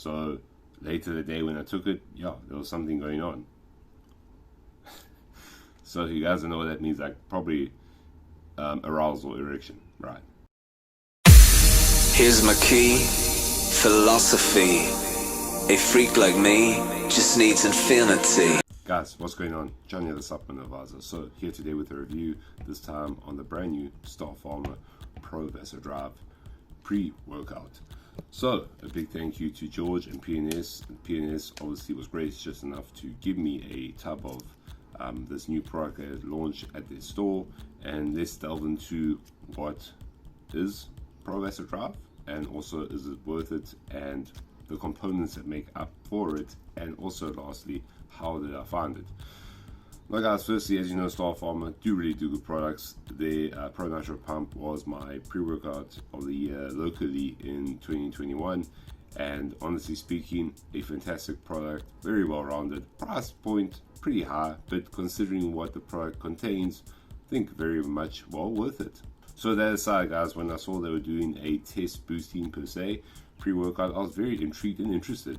So later the day when I took it, yeah, there was something going on. So you guys know what that means, like probably arousal, erection, right? Here's my key, philosophy. A freak like me just needs infinity. Guys, what's going on? Johnny the Supplement Advisor. So here today with a review, this time on the brand new Star Pharma Pro Vaso Drive pre-workout. So a big thank you to George and PNS. PNS obviously was gracious enough to give me a tub of this new product that launched at their store, and let's delve into what is Pro Vaso Drive, and also is it worth it, and the components that make up for it, and also lastly, how did I find it? Well guys, firstly, as you know, Star Pharma do really do good products. Their Pro Nitro Pump was my pre-workout of the year locally in 2021, and honestly speaking, a fantastic product, very well rounded, price point pretty high, but considering what the product contains, I think very much well worth it. So that aside guys, when I saw they were doing a test boosting per se pre-workout, I was very intrigued and interested,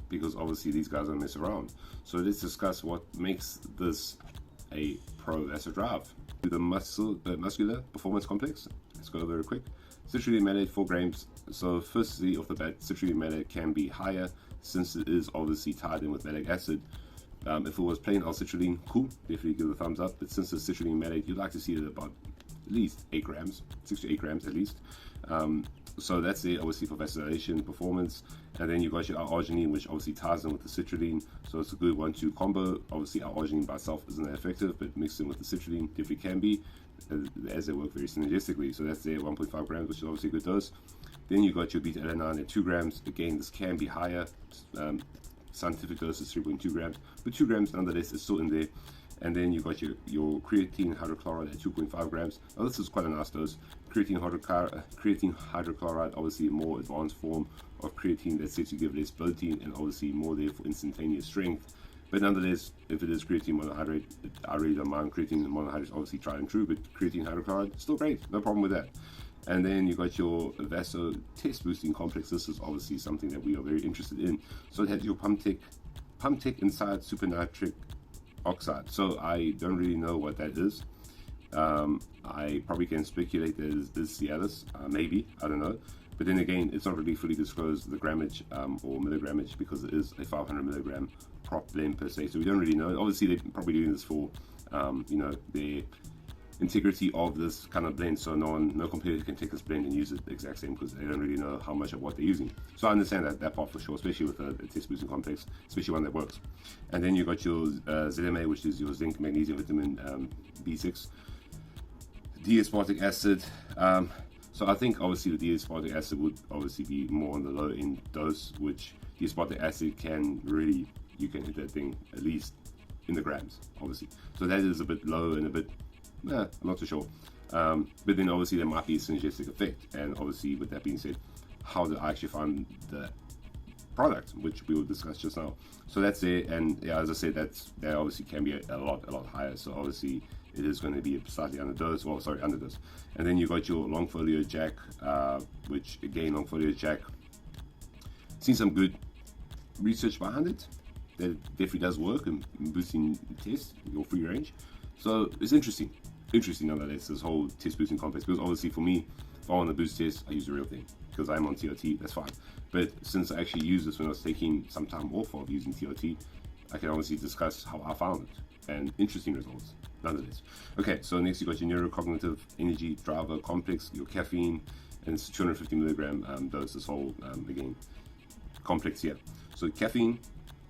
because obviously these guys don't mess around. So let's discuss what makes this a Pro Vaso Drive. The muscular performance complex, let's go very quick. Citrulline malate 4 grams. So firstly off the bat, citrulline malate can be higher since it is obviously tied in with malic acid. If it was plain L-citrulline, cool, definitely give it a thumbs up, but since it's citrulline malate, you'd like to see it about at least 8 grams, 6 to 8 grams at least. So that's it, obviously, for vasodilation performance. And then you got your arginine, which obviously ties in with the citrulline, so it's a good 1-2 combo. Obviously arginine by itself isn't that effective, but mixed in with the citrulline definitely can be, as they work very synergistically. So that's there, 1.5 grams, which is obviously a good dose. Then you got your beta alanine at 2 grams. Again, this can be higher. Scientific dose is 3.2 grams, but 2 grams nonetheless is still in there. And then you got your creatine hydrochloride at 2.5 grams. Now this is quite a nice dose. Creatine hydrochloride, obviously a more advanced form of creatine that's said to give less bloating and obviously more there for instantaneous strength. But nonetheless, if it is creatine monohydrate, I really don't mind. Creatine monohydrate is obviously tried and true, but creatine hydrochloride, still great, no problem with that. And then you got your Vaso test boosting complex. This is obviously something that we are very interested in. So it has your pump tech inside supernitric oxide. So I don't really know what that is. I probably can speculate that it is Cialis, maybe, I don't know. But then again, it's not really fully disclosed, the grammage or milligrammage, because it is a 500 milligram prop blend per se. So we don't really know. Obviously, they're probably doing this for, you know, the integrity of this kind of blend, so no competitor can take this blend and use it the exact same, because they don't really know how much of what they're using. So I understand that part for sure, especially with a test boosting complex, especially one that works. And then you got your ZMA, which is your zinc, magnesium, vitamin B6, D-aspartic acid. So I think obviously the D-aspartic acid would obviously be more on the low end dose, which D-aspartic acid can really, you can hit that thing at least in the grams, obviously. So that is a bit low and a bit, I'm not too sure. But then obviously there might be a synergistic effect, and obviously with that being said, how did I actually find the product, which we will discuss just now. So that's it, and yeah, as I said, that obviously can be a lot higher. So obviously it is going to be a slightly underdose. Well, sorry, underdose. And then you got your long folio jack, which again, long folio jack, seen some good research behind it that it definitely does work in boosting test your free range. So it's interesting nonetheless, this whole test boosting complex, because obviously for me, if I want to boost test, I use the real thing, because I'm on TRT, that's fine. But since I actually used this when I was taking some time off of using TRT, I can obviously discuss how I found it, and interesting results nonetheless. Okay, so next you got your neurocognitive energy driver complex, your caffeine, and it's 250 milligram dose, this whole again complex here. So caffeine,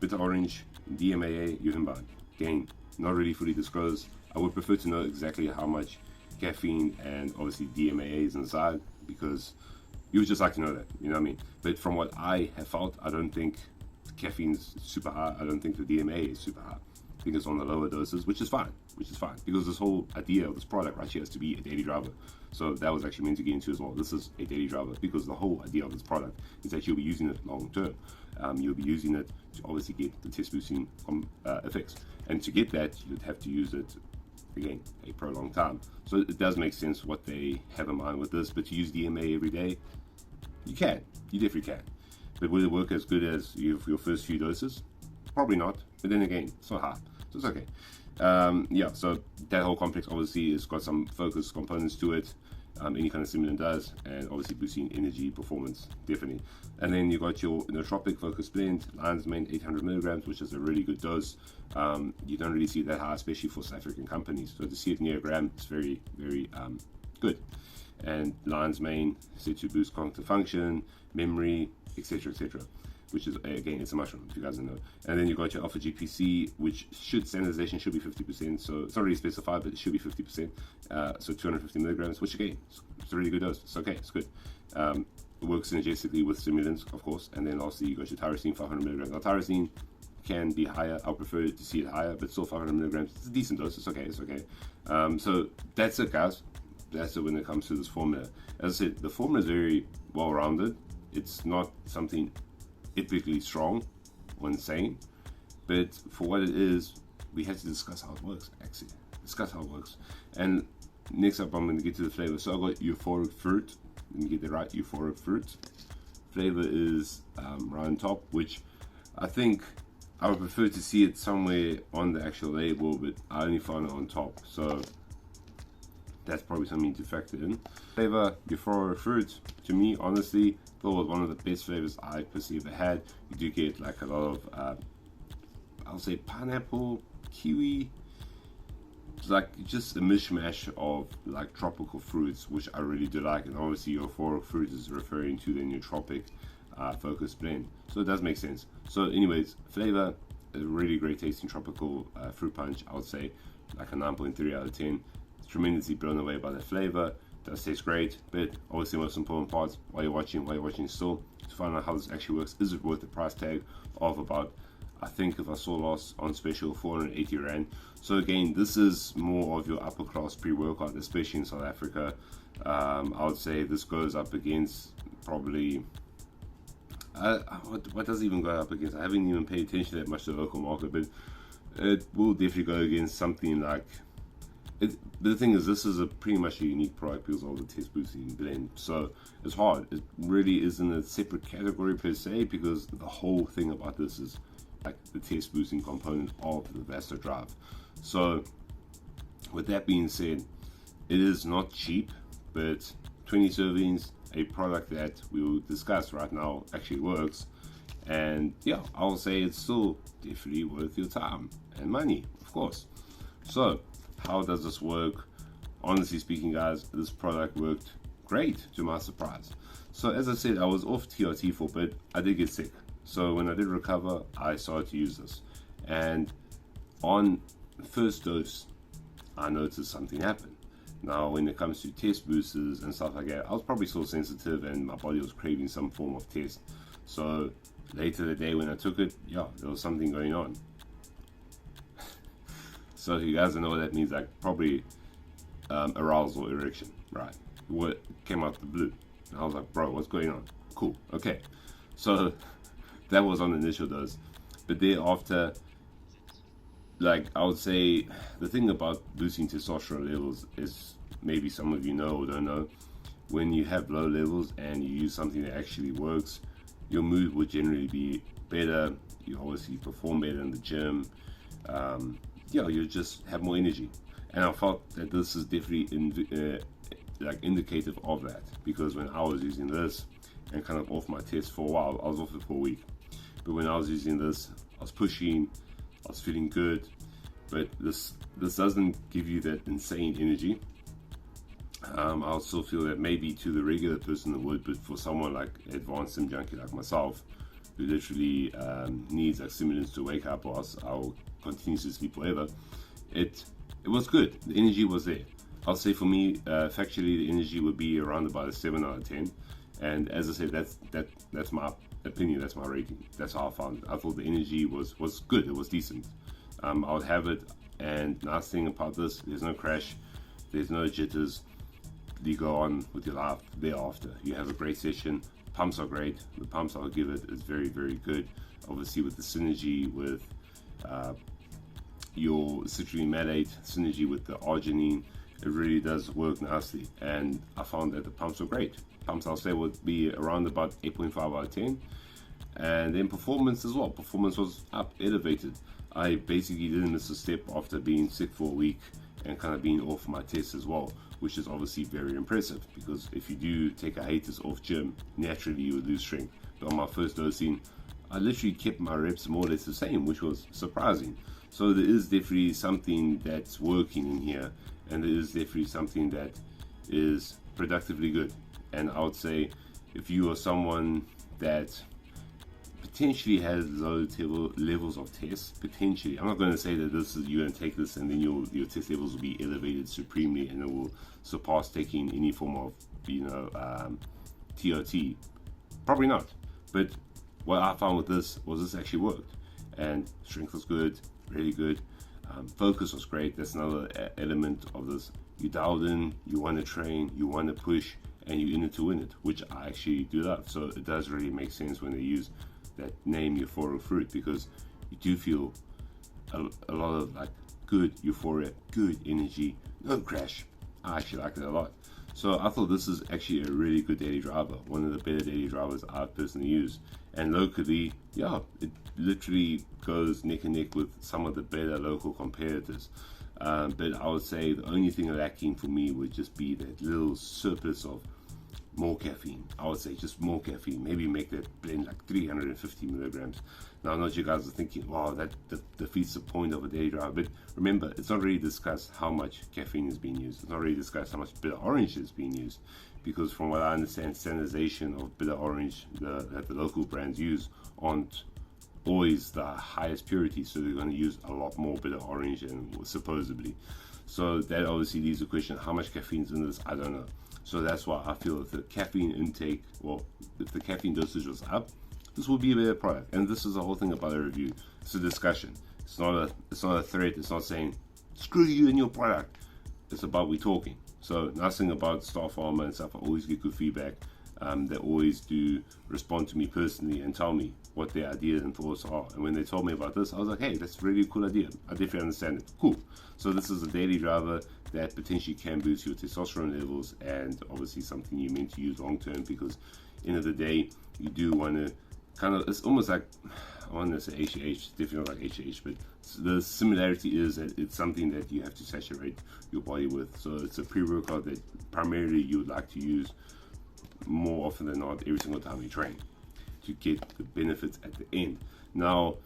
bitter orange, DMAA, Uhinban. Again, not really fully disclosed. I would prefer to know exactly how much caffeine and obviously DMAA is inside, because you would just like to know that, you know what I mean? But from what I have felt, I don't think caffeine is super high. I don't think the DMAA is super high. I think it's on the lower doses, which is fine, because this whole idea of this product right here has to be a daily driver. So that was actually meant to get into as well. This is a daily driver, because the whole idea of this product is that you'll be using it long term. You'll be using it to obviously get the test boosting effects, and to get that you'd have to use it again a prolonged time. So it does make sense what they have in mind with this. But to use DMA every day, you definitely can. But will it work as good as your first few doses? Probably not, but then again, it's not hard, so it's okay. Yeah, so that whole complex obviously has got some focus components to it. Any kind of stimulant does, and obviously boosting energy performance, definitely. And then you got your nootropic focus blend, lion's mane 800 milligrams, which is a really good dose. You don't really see it that high, especially for South African companies. So to see it near a gram, it's very, very good. And lion's mane said to boost cognitive function, memory, etc., etc. Which is, again, it's a mushroom, if you guys don't know. And then you got your alpha GPC, which standardization should be 50%. So it's not really specified, but it should be 50%. So 250 milligrams, which again, it's a really good dose. It's okay, it's good. It works synergistically with stimulants, of course. And then lastly, you got your tyrosine, 500 milligrams. Now, tyrosine can be higher. I prefer to see it higher, but still 500 milligrams. It's a decent dose. It's okay, it's okay. So that's it, guys. That's it when it comes to this formula. As I said, the formula is very well-rounded. It's not something epically strong or insane, but for what it is, we have to discuss how it works. Actually, discuss how it works. And next up, I'm going to get to the flavor. So I got euphoric fruit. Let me get that right. Euphoric fruit flavor is right on top, which I think I would prefer to see it somewhere on the actual label, but I only found it on top. So that's probably something to factor in. Flavor euphoric fruit, to me, honestly, thought was one of the best flavors I personally ever had. You do get like a lot of, I'll say pineapple, kiwi. It's like just a mishmash of like tropical fruits, which I really do like. And obviously, euphoric fruit is referring to the nootropic focus blend, so it does make sense. So, anyways, flavor, a really great tasting tropical fruit punch. I would say like a 9.3 out of 10. Tremendously blown away by the flavor. Does taste great, but obviously the most important parts while you're watching still, to find out how this actually works. Is it worth the price tag of about, I think if I saw last on special, 480 Rand. So again, this is more of your upper class pre-workout, especially in South Africa. I would say this goes up against probably, what does it even go up against? I haven't even paid attention that much to the local market, but it will definitely go against something like, the thing is, this is a pretty much a unique product because of the test boosting blend. So it's hard. It really isn't a separate category per se, because the whole thing about this is like the test boosting component of the Vaso Drive. So with that being said, it is not cheap, but 20 servings, a product that we will discuss right now, actually works. And yeah, I will say it's still definitely worth your time and money, of course. So how does this work? Honestly speaking, guys, this product worked great to my surprise. So as I said, I was off TRT for a bit. I did get sick. So when I did recover, I started to use this. And on first dose, I noticed something happened. Now, when it comes to test boosters and stuff like that, I was probably still sensitive and my body was craving some form of test. So later the day when I took it, yeah, there was something going on. So if you guys don't know what that means, like probably arousal, erection, right? What came out the blue. And I was like, bro, what's going on? Cool, okay. So that was on the initial dose. But thereafter, like I would say, the thing about boosting testosterone levels is, maybe some of you know or don't know, when you have low levels and you use something that actually works, your mood would generally be better. You obviously perform better in the gym. Yeah, you just have more energy. And I felt that this is definitely like indicative of that, because when I was using this and kind of off my test for a while, I was off it for a week. But when I was using this, I was pushing, I was feeling good. But this doesn't give you that insane energy. I also feel that maybe to the regular person it would, but for someone like advanced sim junkie like myself, who literally needs like stimulants to wake up, or else I'll continue to sleep forever, it was good. The energy was there. I'll say for me, factually, the energy would be around about a 7 out of 10. And as I said, that's my opinion, that's my rating. That's how I found it. I thought the energy was good, it was decent. I would have it, and nice thing about this, there's no crash, there's no jitters. You go on with your life thereafter. You have a great session. Pumps are great. The pumps I'll give it is very, very good. Obviously with the synergy with your citrulline malate, synergy with the arginine, it really does work nicely. And I found that the pumps were great. Pumps I'll say would be around about 8.5 out of 10. And then performance as well. Performance was up, elevated. I basically didn't miss a step after being sick for a week and kind of being off my tests as well, which is obviously very impressive, because if you do take a hiatus off gym, naturally you would lose strength. But on my first dosing, I literally kept my reps more or less the same, which was surprising. So there is definitely something that's working in here, and there is definitely something that is productively good. And I would say if you are someone that potentially has low levels of tests, potentially, I'm not going to say that this is, you're going to take this and then your test levels will be elevated supremely and it will surpass taking any form of, TOT. Probably not. But what I found with this was this actually worked, and strength was good, really good. Focus was great. That's another element of this. You dialed in, you want to train, you want to push, and you're in it to win it, which I actually do love. So it does really make sense when they use that name euphoric fruit, because you do feel a lot of like good euphoria, good energy, no crash. I actually like it a lot. So I thought this is actually a really good daily driver, one of the better daily drivers I've personally used. And locally, yeah, it literally goes neck and neck with some of the better local competitors. But I would say the only thing lacking for me would just be that little surplus of more caffeine. I would say just more caffeine. Maybe make that blend like 350 milligrams. Now I know you guys are thinking, wow, that defeats the point of a daily drive. But remember, it's not really discussed how much caffeine is being used. It's not really discussed how much bitter orange is being used. Because from what I understand, standardization of bitter orange that the local brands use aren't always the highest purity. So they're going to use a lot more bitter orange than supposedly. So that obviously leaves the question, how much caffeine is in this? I don't know. So that's why I feel if the caffeine intake, well, if the caffeine dosage was up, this would be a better product. And this is the whole thing about a review. It's a discussion. It's not a threat. It's not saying screw you and your product. It's about we talking. So nothing about Star Pharma and stuff. I always get good feedback. They always do respond to me personally and tell me what their ideas and thoughts are. And when they told me about this, I was like, hey, that's a really cool idea. I definitely understand it. Cool. So this is a daily driver that potentially can boost your testosterone levels, and obviously something you're meant to use long term, because end of the day, you do want to kind of, it's almost like, I want to say HGH, definitely not like HGH, but the similarity is that it's something that you have to saturate your body with. So it's a pre-workout that primarily you would like to use more often than not every single time you train to get the benefits at the end. Now,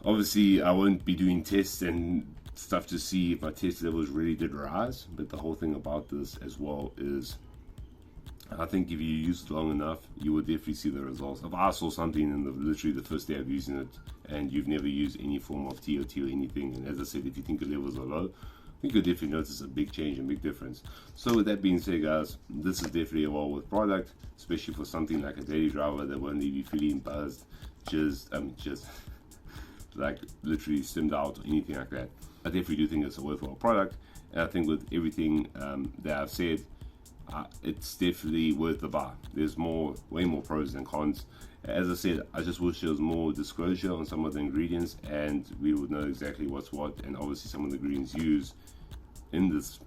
obviously, I won't be doing tests and stuff to see if my test levels really did rise, but the whole thing about this as well is, I think if you use it long enough, you will definitely see the results. If I saw something in literally the first day of using it, and you've never used any form of TOT or anything, and as I said, if you think your levels are low, I think you'll definitely notice a big change and big difference. So with that being said, guys, this is definitely a well-worth product, especially for something like a daily driver that won't leave you feeling buzzed, just like literally stimmed out or anything like that. I definitely do think it's a worthwhile product, and I think with everything that I've said, it's definitely worth the buy. There's way more pros than cons. As I said, I just wish there was more disclosure on some of the ingredients, and we would know exactly what's what. And obviously, some of the ingredients used in these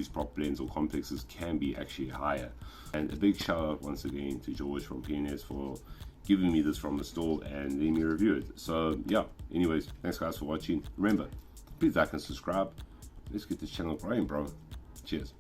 prop blends or complexes can be actually higher. And a big shout out once again to George from PNS for giving me this from the store and letting me review it. So yeah, anyways, thanks guys for watching. Remember, please like and subscribe. Let's get this channel growing, bro. Cheers.